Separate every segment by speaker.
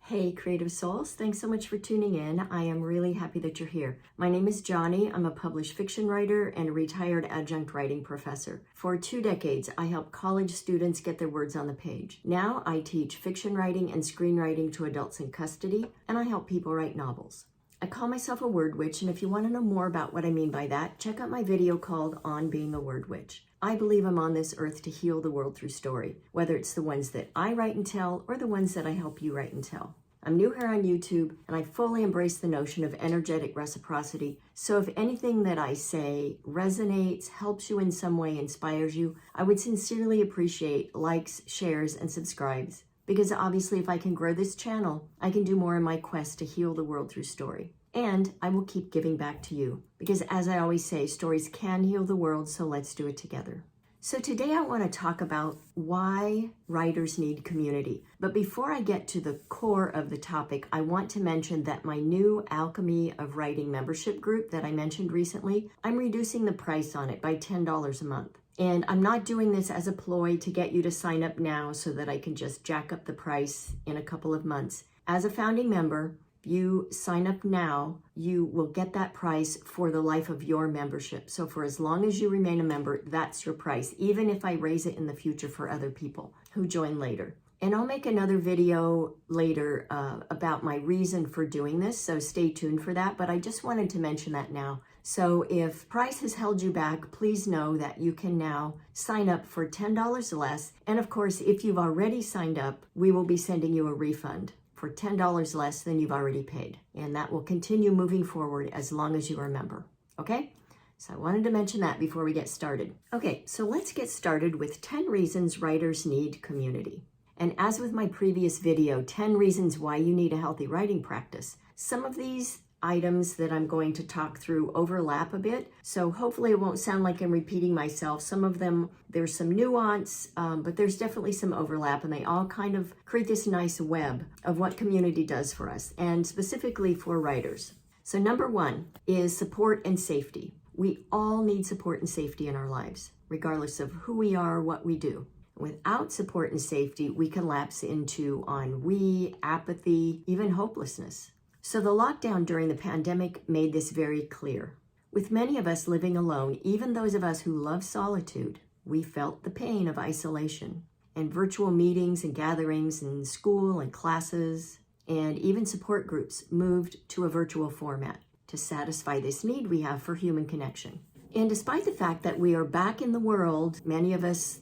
Speaker 1: Hey, creative souls, thanks so much for tuning in. I am really happy that you're here. My name is Johnny. I'm a published fiction writer and a retired adjunct writing professor. For 2 decades, I help college students get their words on the page. Now I teach fiction writing and screenwriting to adults in custody, and I help people write novels. I call myself a word witch, and if you want to know more about what I mean by that, check out my video called On Being a Word Witch. I believe I'm on this earth to heal the world through story, whether it's the ones that I write and tell or the ones that I help you write and tell. I'm new here on YouTube, and I fully embrace the notion of energetic reciprocity. So if anything that I say resonates, helps you in some way, inspires you, I would sincerely appreciate likes, shares, and subscribes. Because obviously if I can grow this channel, I can do more in my quest to heal the world through story. And I will keep giving back to you. Because as I always say, stories can heal the world, so let's do it together. So today I want to talk about why writers need community. But before I get to the core of the topic, I want to mention that my new Alchemy of Writing membership group that I mentioned recently, I'm reducing the price on it by $10 a month. And I'm not doing this as a ploy to get you to sign up now so that I can just jack up the price in a couple of months. As a founding member, you sign up now, you will get that price for the life of your membership. So for as long as you remain a member, that's your price, even if I raise it in the future for other people who join later. And I'll make another video later about my reason for doing this, so stay tuned for that. But I just wanted to mention that now. So if price has held you back, please know that you can now sign up for $10 less. And of course, if you've already signed up, we will be sending you a refund for $10 less than you've already paid. And that will continue moving forward as long as you are a member, okay? So I wanted to mention that before we get started. Okay, so let's get started with 10 reasons writers need community. And as with my previous video, 10 reasons why you need a healthy writing practice. Some of these items that I'm going to talk through overlap a bit, so hopefully it won't sound like I'm repeating myself. Some of them, there's some nuance, but there's definitely some overlap, and they all kind of create this nice web of what community does for us, and specifically for writers. So number 1 is support and safety. We all need support and safety in our lives, regardless of who we are, what we do. Without support and safety, we can lapse into ennui, apathy, even hopelessness. So the lockdown during the pandemic made this very clear. With many of us living alone, even those of us who love solitude, we felt the pain of isolation. And virtual meetings and gatherings in school and classes and even support groups moved to a virtual format to satisfy this need we have for human connection. And despite the fact that we are back in the world, many of us,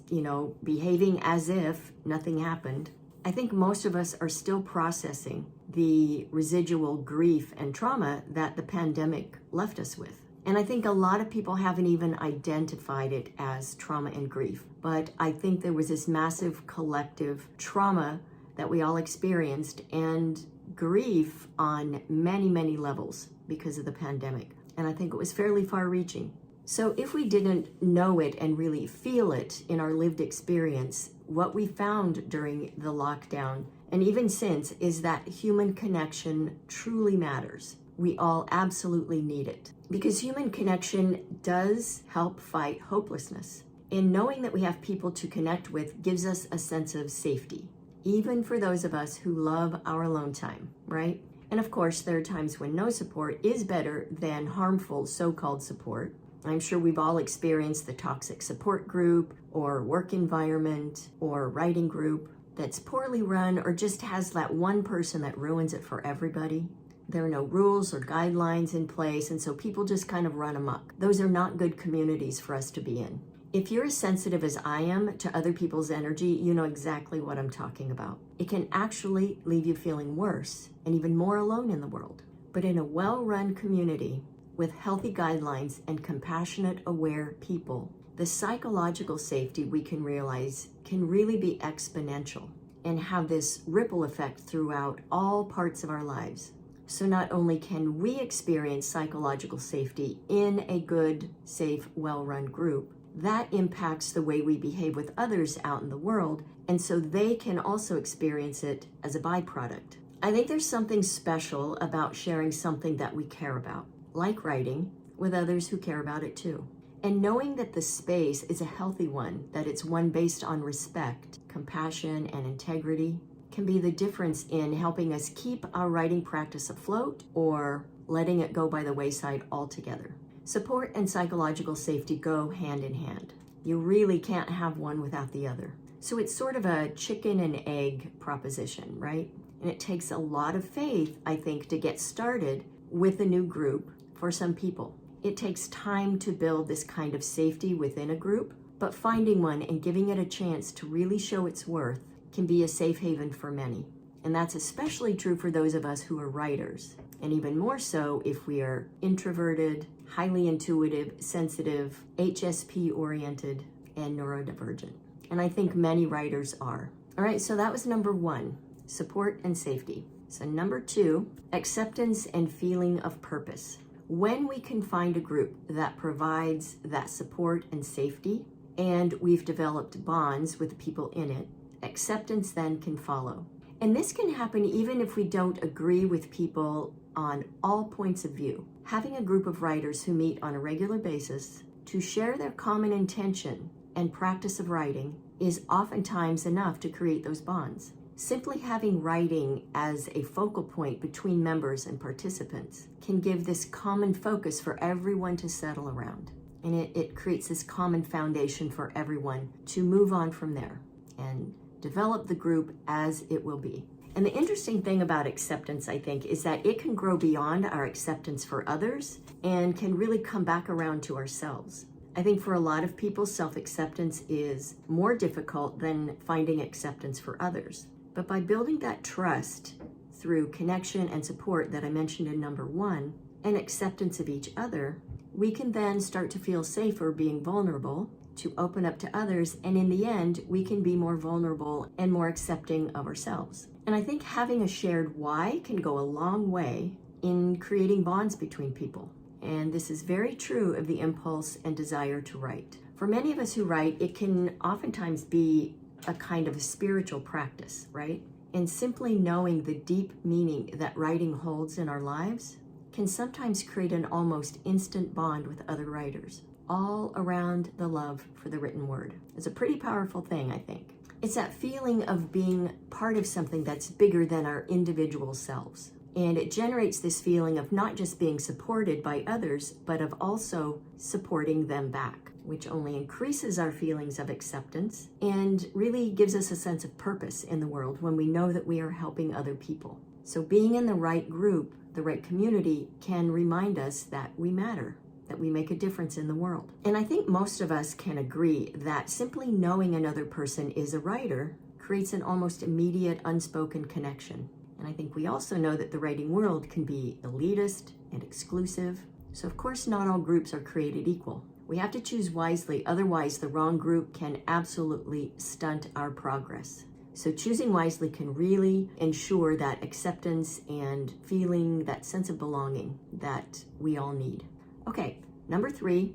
Speaker 1: behaving as if nothing happened, I think most of us are still processing the residual grief and trauma that the pandemic left us with. And I think a lot of people haven't even identified it as trauma and grief. But I think there was this massive collective trauma that we all experienced and grief on many, many levels because of the pandemic. And I think it was fairly far-reaching. So if we didn't know it and really feel it in our lived experience, what we found during the lockdown and even since is that human connection truly matters. We all absolutely need it because human connection does help fight hopelessness. And knowing that we have people to connect with gives us a sense of safety, even for those of us who love our alone time, right? And of course, there are times when no support is better than harmful so-called support. I'm sure we've all experienced the toxic support group or work environment or writing group that's poorly run or just has that one person that ruins it for everybody. There are no rules or guidelines in place, and so people just kind of run amok. Those are not good communities for us to be in. If you're as sensitive as I am to other people's energy, you know exactly what I'm talking about. It can actually leave you feeling worse and even more alone in the world. But in a well-run community, with healthy guidelines and compassionate, aware people, the psychological safety we can realize can really be exponential and have this ripple effect throughout all parts of our lives. So not only can we experience psychological safety in a good, safe, well-run group, that impacts the way we behave with others out in the world, and so they can also experience it as a byproduct. I think there's something special about sharing something that we care about, like writing, with others who care about it too. And knowing that the space is a healthy one, that it's one based on respect, compassion, and integrity, can be the difference in helping us keep our writing practice afloat or letting it go by the wayside altogether. Support and psychological safety go hand in hand. You really can't have one without the other. So it's sort of a chicken and egg proposition, right? And it takes a lot of faith, I think, to get started with a new group for some people. It takes time to build this kind of safety within a group, but finding one and giving it a chance to really show its worth can be a safe haven for many. And that's especially true for those of us who are writers, and even more so if we are introverted, highly intuitive, sensitive, HSP oriented, and neurodivergent. And I think many writers are. All right, so that was number 1, support and safety. So number 2, acceptance and feeling of purpose. When we can find a group that provides that support and safety, and we've developed bonds with the people in it, acceptance then can follow. And this can happen even if we don't agree with people on all points of view. Having a group of writers who meet on a regular basis to share their common intention and practice of writing is oftentimes enough to create those bonds. Simply having writing as a focal point between members and participants can give this common focus for everyone to settle around. And it creates this common foundation for everyone to move on from there and develop the group as it will be. And the interesting thing about acceptance, I think, is that it can grow beyond our acceptance for others and can really come back around to ourselves. I think for a lot of people, self-acceptance is more difficult than finding acceptance for others. But by building that trust through connection and support that I mentioned in number 1, and acceptance of each other, we can then start to feel safer being vulnerable, to open up to others, and in the end, we can be more vulnerable and more accepting of ourselves. And I think having a shared why can go a long way in creating bonds between people. And this is very true of the impulse and desire to write. For many of us who write, it can oftentimes be a kind of a spiritual practice, right? And simply knowing the deep meaning that writing holds in our lives can sometimes create an almost instant bond with other writers, all around the love for the written word. It's a pretty powerful thing, I think. It's that feeling of being part of something that's bigger than our individual selves. And it generates this feeling of not just being supported by others, but of also supporting them back, which only increases our feelings of acceptance and really gives us a sense of purpose in the world when we know that we are helping other people. So being in the right group, the right community, can remind us that we matter, that we make a difference in the world. And I think most of us can agree that simply knowing another person is a writer creates an almost immediate unspoken connection. And I think we also know that the writing world can be elitist and exclusive. So of course not all groups are created equal. We have to choose wisely, otherwise the wrong group can absolutely stunt our progress. So choosing wisely can really ensure that acceptance and feeling that sense of belonging that we all need. Okay, number 3,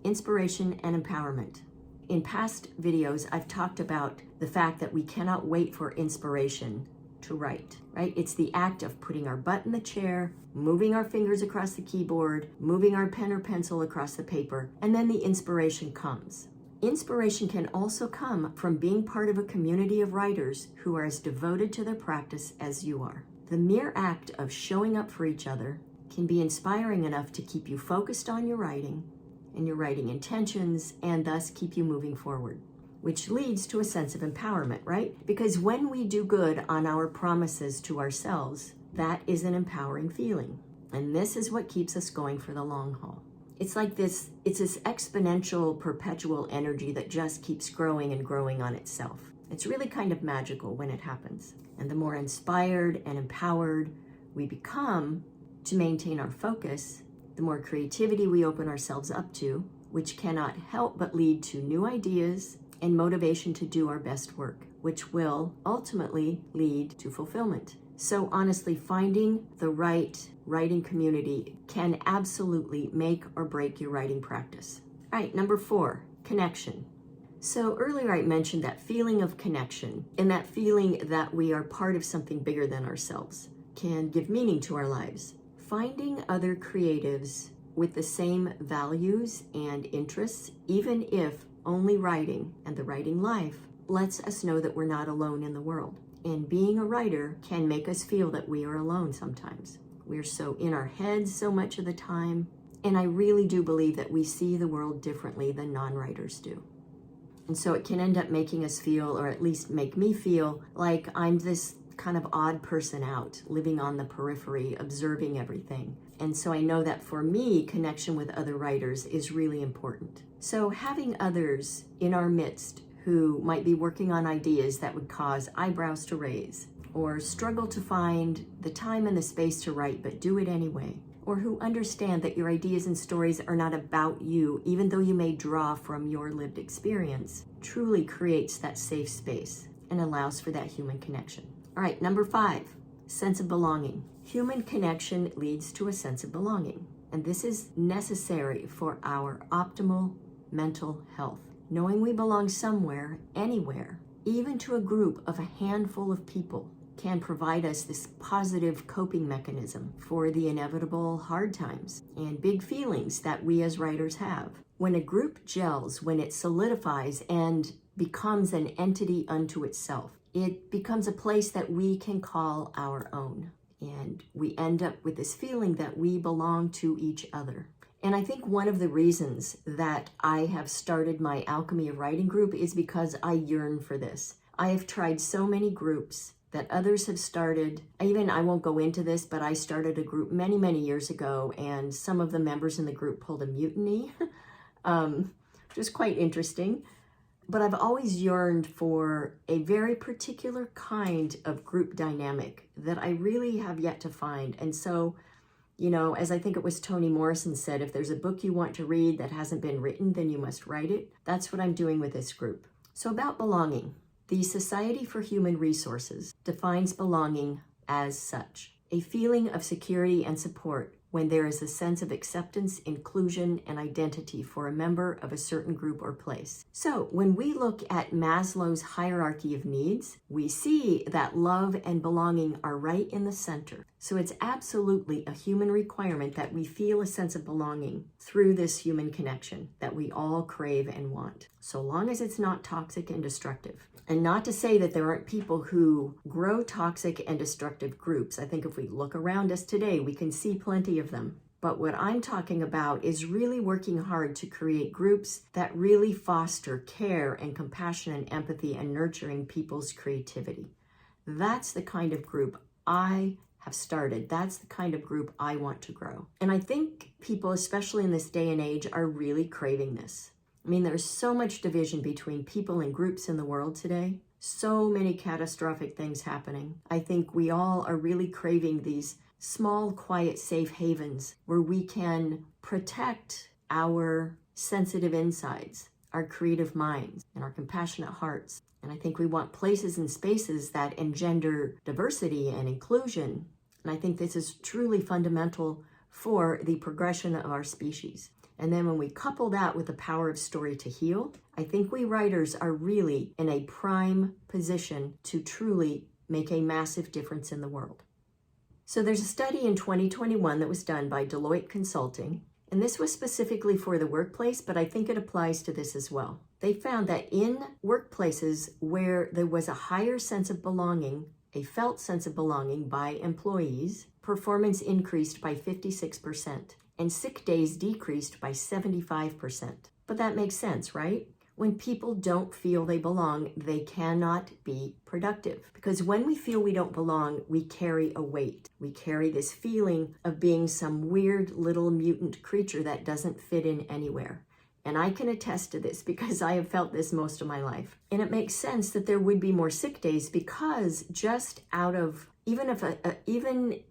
Speaker 1: inspiration and empowerment. In past videos, I've talked about the fact that we cannot wait for inspiration to write, right? It's the act of putting our butt in the chair, moving our fingers across the keyboard, moving our pen or pencil across the paper, and then the inspiration comes. Inspiration can also come from being part of a community of writers who are as devoted to their practice as you are. The mere act of showing up for each other can be inspiring enough to keep you focused on your writing and your writing intentions, and thus keep you moving forward, which leads to a sense of empowerment, right? Because when we do good on our promises to ourselves, that is an empowering feeling. And this is what keeps us going for the long haul. It's like this, it's this exponential, perpetual energy that just keeps growing and growing on itself. It's really kind of magical when it happens. And the more inspired and empowered we become to maintain our focus, the more creativity we open ourselves up to, which cannot help but lead to new ideas and motivation to do our best work, which will ultimately lead to fulfillment. So honestly, finding the right writing community can absolutely make or break your writing practice. All right, number 4, connection. So earlier I mentioned that feeling of connection, and that feeling that we are part of something bigger than ourselves can give meaning to our lives. Finding other creatives with the same values and interests, even if only writing and the writing life, lets us know that we're not alone in the world. And being a writer can make us feel that we are alone sometimes. We're so in our heads so much of the time. And I really do believe that we see the world differently than non-writers do. And so it can end up making us feel, or at least make me feel, like I'm this kind of odd person out, living on the periphery, observing everything. And so I know that for me, connection with other writers is really important. So having others in our midst who might be working on ideas that would cause eyebrows to raise, or struggle to find the time and the space to write, but do it anyway, or who understand that your ideas and stories are not about you, even though you may draw from your lived experience, truly creates that safe space and allows for that human connection. All right, number 5, sense of belonging. Human connection leads to a sense of belonging, and this is necessary for our optimal mental health. Knowing we belong somewhere, anywhere, even to a group of a handful of people, can provide us this positive coping mechanism for the inevitable hard times and big feelings that we as writers have. When a group gels, when it solidifies and becomes an entity unto itself, it becomes a place that we can call our own. And we end up with this feeling that we belong to each other. And I think one of the reasons that I have started my Alchemy of Writing group is because I yearn for this. I have tried so many groups that others have started. I won't go into this, but I started a group many, many years ago, and some of the members in the group pulled a mutiny, which is quite interesting. But I've always yearned for a very particular kind of group dynamic that I really have yet to find. And so, as I think it was Toni Morrison said, if there's a book you want to read that hasn't been written, then you must write it. That's what I'm doing with this group. So about belonging. The Society for Human Resources defines belonging as such: a feeling of security and support when there is a sense of acceptance, inclusion, and identity for a member of a certain group or place. So when we look at Maslow's hierarchy of needs, we see that love and belonging are right in the center. So it's absolutely a human requirement that we feel a sense of belonging through this human connection that we all crave and want, so long as it's not toxic and destructive. And not to say that there aren't people who grow toxic and destructive groups. I think if we look around us today, we can see plenty of them. But what I'm talking about is really working hard to create groups that really foster care and compassion and empathy and nurturing people's creativity. That's the kind of group I have started. That's the kind of group I want to grow. And I think people, especially in this day and age, are really craving this. There's so much division between people and groups in the world today. So many catastrophic things happening. I think we all are really craving these small, quiet, safe havens where we can protect our sensitive insides, our creative minds, and our compassionate hearts. And I think we want places and spaces that engender diversity and inclusion. And I think this is truly fundamental for the progression of our species. And then when we couple that with the power of story to heal, I think we writers are really in a prime position to truly make a massive difference in the world. So there's a study in 2021 that was done by Deloitte Consulting, and this was specifically for the workplace, but I think it applies to this as well. They found that in workplaces where there was a higher sense of belonging, a felt sense of belonging by employees, performance increased by 56%. And sick days decreased by 75%. But that makes sense, right? When people don't feel they belong, they cannot be productive. Because when we feel we don't belong, we carry a weight. We carry this feeling of being some weird little mutant creature that doesn't fit in anywhere. And I can attest to this because I have felt this most of my life. And it makes sense that there would be more sick days because just out of even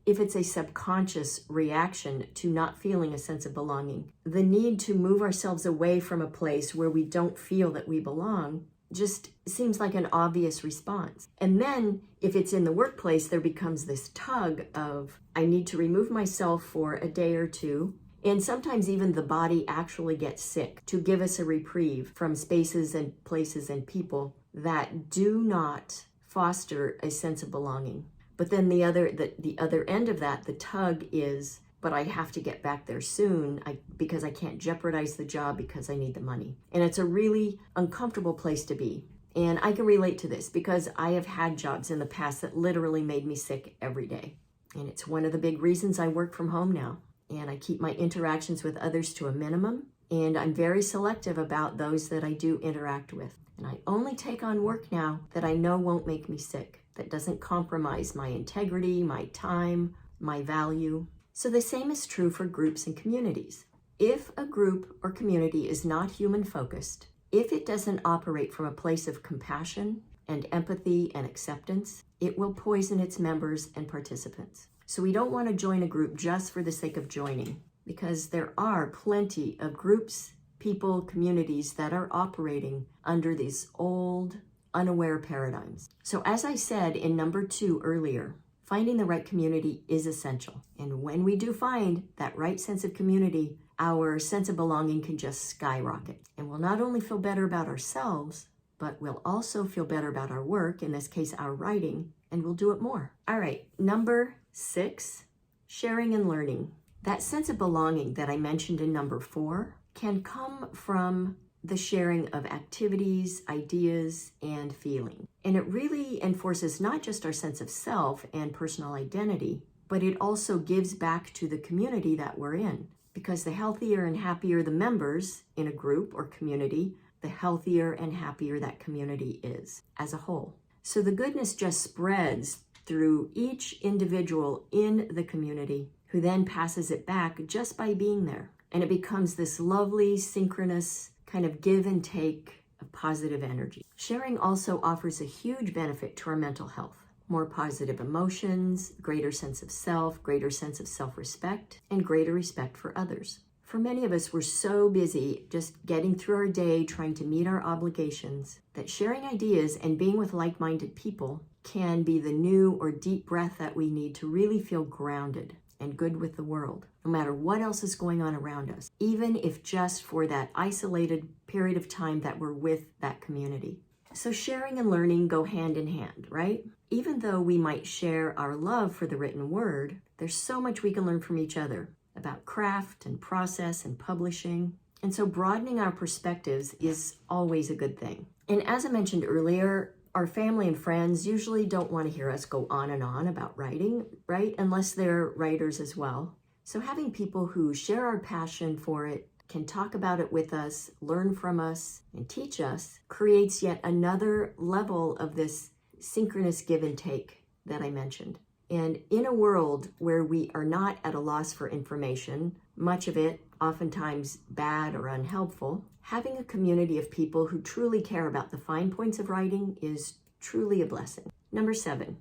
Speaker 1: if it's a subconscious reaction to not feeling a sense of belonging, the need to move ourselves away from a place where we don't feel that we belong just seems like an obvious response. And then if it's in the workplace, there becomes this tug of, I need to remove myself for a day or two. And sometimes even the body actually gets sick to give us a reprieve from spaces and places and people that do not foster a sense of belonging. But then the other end of that, the tug is, but I have to get back there soon because I can't jeopardize the job because I need the money. And it's a really uncomfortable place to be. And I can relate to this because I have had jobs in the past that literally made me sick every day. And it's one of the big reasons I work from home now. And I keep my interactions with others to a minimum. And I'm very selective about those that I do interact with. And I only take on work now that I know won't make me sick, that doesn't compromise my integrity, my time, my value. So the same is true for groups and communities. If a group or community is not human-focused, if it doesn't operate from a place of compassion and empathy and acceptance, it will poison its members and participants. So we don't want to join a group just for the sake of joining, because there are plenty of groups, people, communities that are operating under these old, unaware paradigms. So as I said in number 2 earlier, finding the right community is essential. And when we do find that right sense of community, our sense of belonging can just skyrocket. And we'll not only feel better about ourselves, but we'll also feel better about our work, in this case, our writing, and we'll do it more. All right, number 6, sharing and learning. That sense of belonging that I mentioned in number 4 can come from the sharing of activities, ideas, and feeling. And it really enforces not just our sense of self and personal identity, but it also gives back to the community that we're in. Because the healthier and happier the members in a group or community, the healthier and happier that community is as a whole. So the goodness just spreads through each individual in the community, who then passes it back just by being there. And it becomes this lovely, synchronous kind of give and take of positive energy. Sharing also offers a huge benefit to our mental health. More positive emotions, greater sense of self, greater sense of self-respect, and greater respect for others. For many of us, we're so busy just getting through our day, trying to meet our obligations, that sharing ideas and being with like-minded people can be the new or deep breath that we need to really feel grounded and good with the world, no matter what else is going on around us, even if just for that isolated period of time that we're with that community. So sharing and learning go hand in hand, right? Even though we might share our love for the written word, there's so much we can learn from each other about craft and process and publishing. And so broadening our perspectives is always a good thing. And as I mentioned earlier, our family and friends usually don't want to hear us go on and on about writing, right? Unless they're writers as well. So having people who share our passion for it, can talk about it with us, learn from us, and teach us, creates yet another level of this synchronous give and take that I mentioned. And in a world where we are not at a loss for information, much of it oftentimes bad or unhelpful, having a community of people who truly care about the fine points of writing is truly a blessing. Number 7,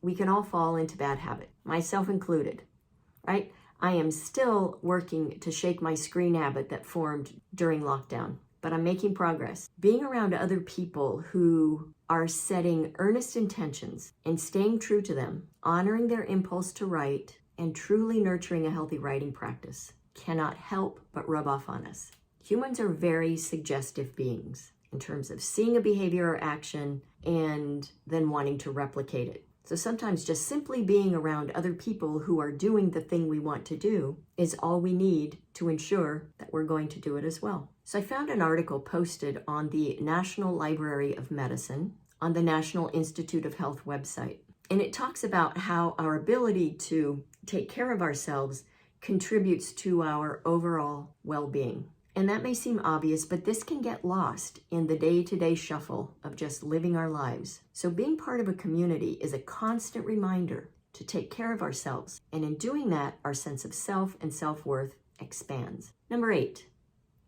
Speaker 1: we can all fall into bad habit, myself included, right? I am still working to shake my screen habit that formed during lockdown, but I'm making progress. Being around other people who are setting earnest intentions and staying true to them, honoring their impulse to write, and truly nurturing a healthy writing practice cannot help but rub off on us. Humans are very suggestive beings in terms of seeing a behavior or action and then wanting to replicate it. So sometimes just simply being around other people who are doing the thing we want to do is all we need to ensure that we're going to do it as well. So I found an article posted on the National Library of Medicine on the National Institute of Health website. And it talks about how our ability to take care of ourselves contributes to our overall well-being. And that may seem obvious, but this can get lost in the day-to-day shuffle of just living our lives. So being part of a community is a constant reminder to take care of ourselves. And in doing that, our sense of self and self-worth expands. Number 8,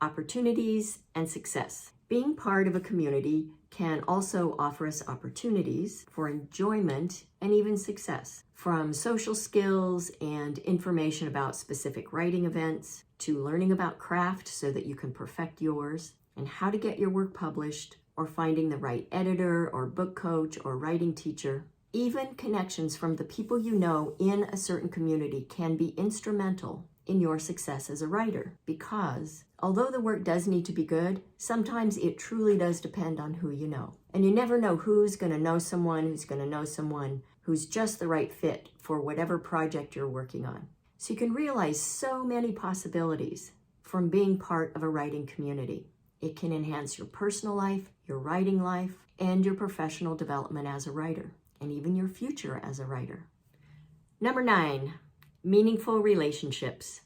Speaker 1: opportunities and success. Being part of a community can also offer us opportunities for enjoyment and even success, from social skills and information about specific writing events, to learning about craft so that you can perfect yours, and how to get your work published, or finding the right editor or book coach or writing teacher. Even connections from the people you know in a certain community can be instrumental in your success as a writer, because although the work does need to be good, sometimes it truly does depend on who you know. And you never know who's going to know someone who's going to know someone who's just the right fit for whatever project you're working on. So you can realize so many possibilities from being part of a writing community. It can enhance your personal life, your writing life, and your professional development as a writer, and even your future as a writer. Number 9, meaningful relationships.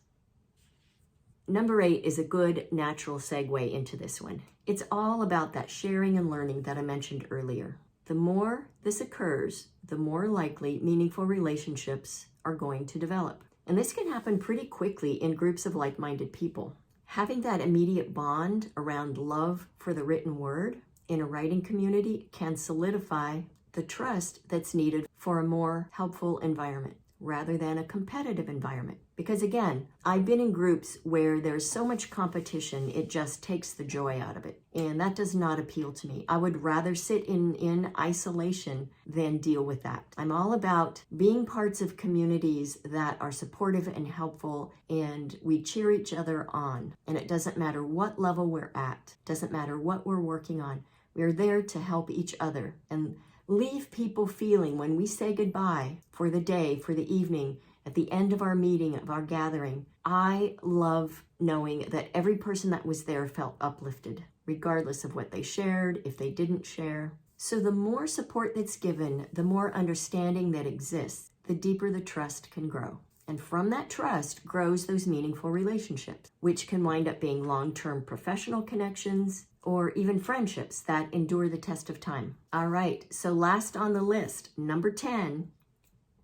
Speaker 1: Number 8 is a good natural segue into this one. It's all about that sharing and learning that I mentioned earlier. The more this occurs, the more likely meaningful relationships are going to develop. And this can happen pretty quickly in groups of like-minded people. Having that immediate bond around love for the written word in a writing community can solidify the trust that's needed for a more helpful environment rather than a competitive environment. Because again, I've been in groups where there's so much competition, it just takes the joy out of it. And that does not appeal to me. I would rather sit in isolation than deal with that. I'm all about being parts of communities that are supportive and helpful, and we cheer each other on. And it doesn't matter what level we're at, doesn't matter what we're working on. We're there to help each other and leave people feeling when we say goodbye for the day, for the evening, at the end of our meeting, of our gathering. I love knowing that every person that was there felt uplifted, regardless of what they shared, if they didn't share. So the more support that's given, the more understanding that exists, the deeper the trust can grow. And from that trust grows those meaningful relationships, which can wind up being long-term professional connections, or even friendships that endure the test of time. All right, so last on the list, number 10,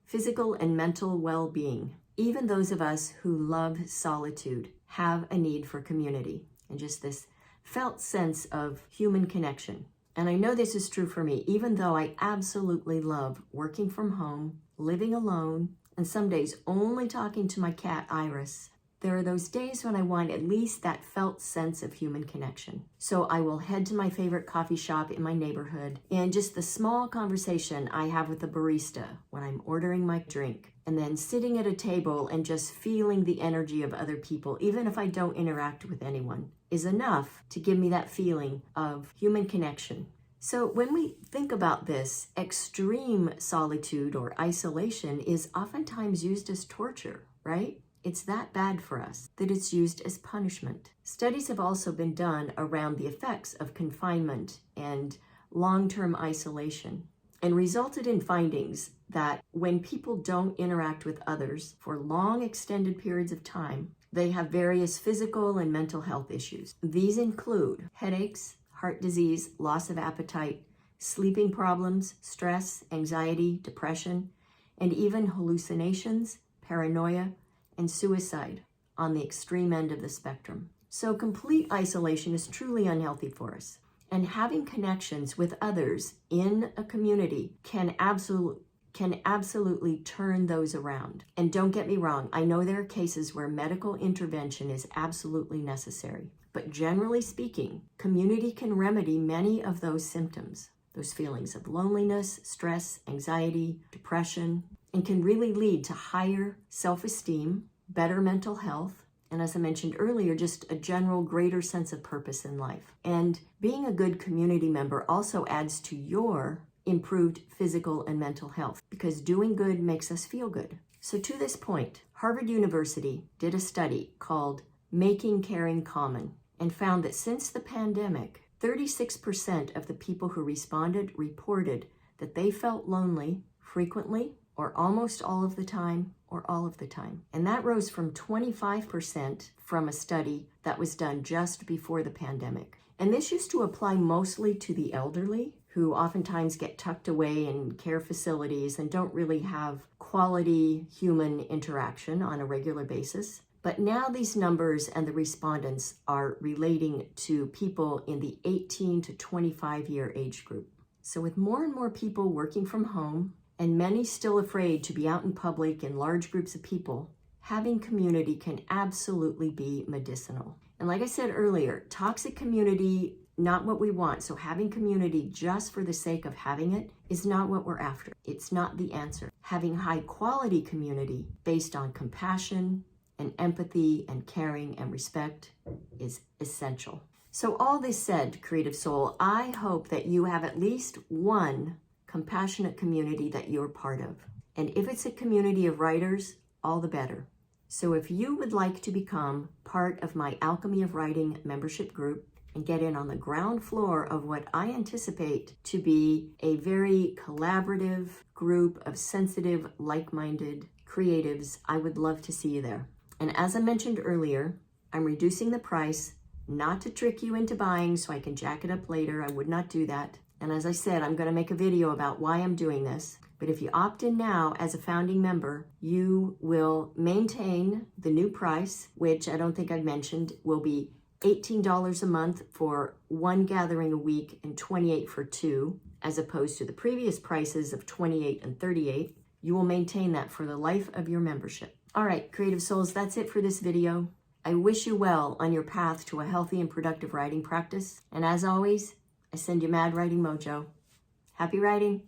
Speaker 1: physical and mental well-being. Even those of us who love solitude have a need for community and just this felt sense of human connection. And I know this is true for me, even though I absolutely love working from home, living alone, and some days only talking to my cat, Iris. There are those days when I want at least that felt sense of human connection. So I will head to my favorite coffee shop in my neighborhood, and just the small conversation I have with the barista when I'm ordering my drink, and then sitting at a table and just feeling the energy of other people, even if I don't interact with anyone, is enough to give me that feeling of human connection. So when we think about this, extreme solitude or isolation is oftentimes used as torture, right? It's that bad for us that it's used as punishment. Studies have also been done around the effects of confinement and long-term isolation, and resulted in findings that when people don't interact with others for long extended periods of time, they have various physical and mental health issues. These include headaches, heart disease, loss of appetite, sleeping problems, stress, anxiety, depression, and even hallucinations, paranoia, and suicide on the extreme end of the spectrum. So complete isolation is truly unhealthy for us. And having connections with others in a community can absolutely turn those around. And don't get me wrong, I know there are cases where medical intervention is absolutely necessary. But generally speaking, community can remedy many of those symptoms, those feelings of loneliness, stress, anxiety, depression, and can really lead to higher self-esteem, better mental health, and as I mentioned earlier, just a general greater sense of purpose in life. And being a good community member also adds to your improved physical and mental health, because doing good makes us feel good. So to this point, Harvard University did a study called Making Caring Common and found that since the pandemic, 36% of the people who responded reported that they felt lonely frequently, or almost all of the time, or all of the time. And that rose from 25% from a study that was done just before the pandemic. And this used to apply mostly to the elderly, who oftentimes get tucked away in care facilities and don't really have quality human interaction on a regular basis. But now these numbers and the respondents are relating to people in the 18 to 25 year age group. So with more and more people working from home, and many still afraid to be out in public in large groups of people, having community can absolutely be medicinal. And like I said earlier, toxic community, not what we want. So having community just for the sake of having it is not what we're after. It's not the answer. Having high quality community based on compassion and empathy and caring and respect is essential. So all this said, Creative Soul, I hope that you have at least one compassionate community that you're part of. And if it's a community of writers, all the better. So if you would like to become part of my Alchemy of Writing membership group and get in on the ground floor of what I anticipate to be a very collaborative group of sensitive, like-minded creatives, I would love to see you there. And as I mentioned earlier, I'm reducing the price, not to trick you into buying so I can jack it up later. I would not do that. And as I said, I'm going to make a video about why I'm doing this. But if you opt in now as a founding member, you will maintain the new price, which I don't think I've mentioned, will be $18 a month for one gathering a week and $28 for two, as opposed to the previous prices of $28 and $38. You will maintain that for the life of your membership. All right, creative souls, that's it for this video. I wish you well on your path to a healthy and productive writing practice. And as always, I send you mad writing mojo. Happy writing!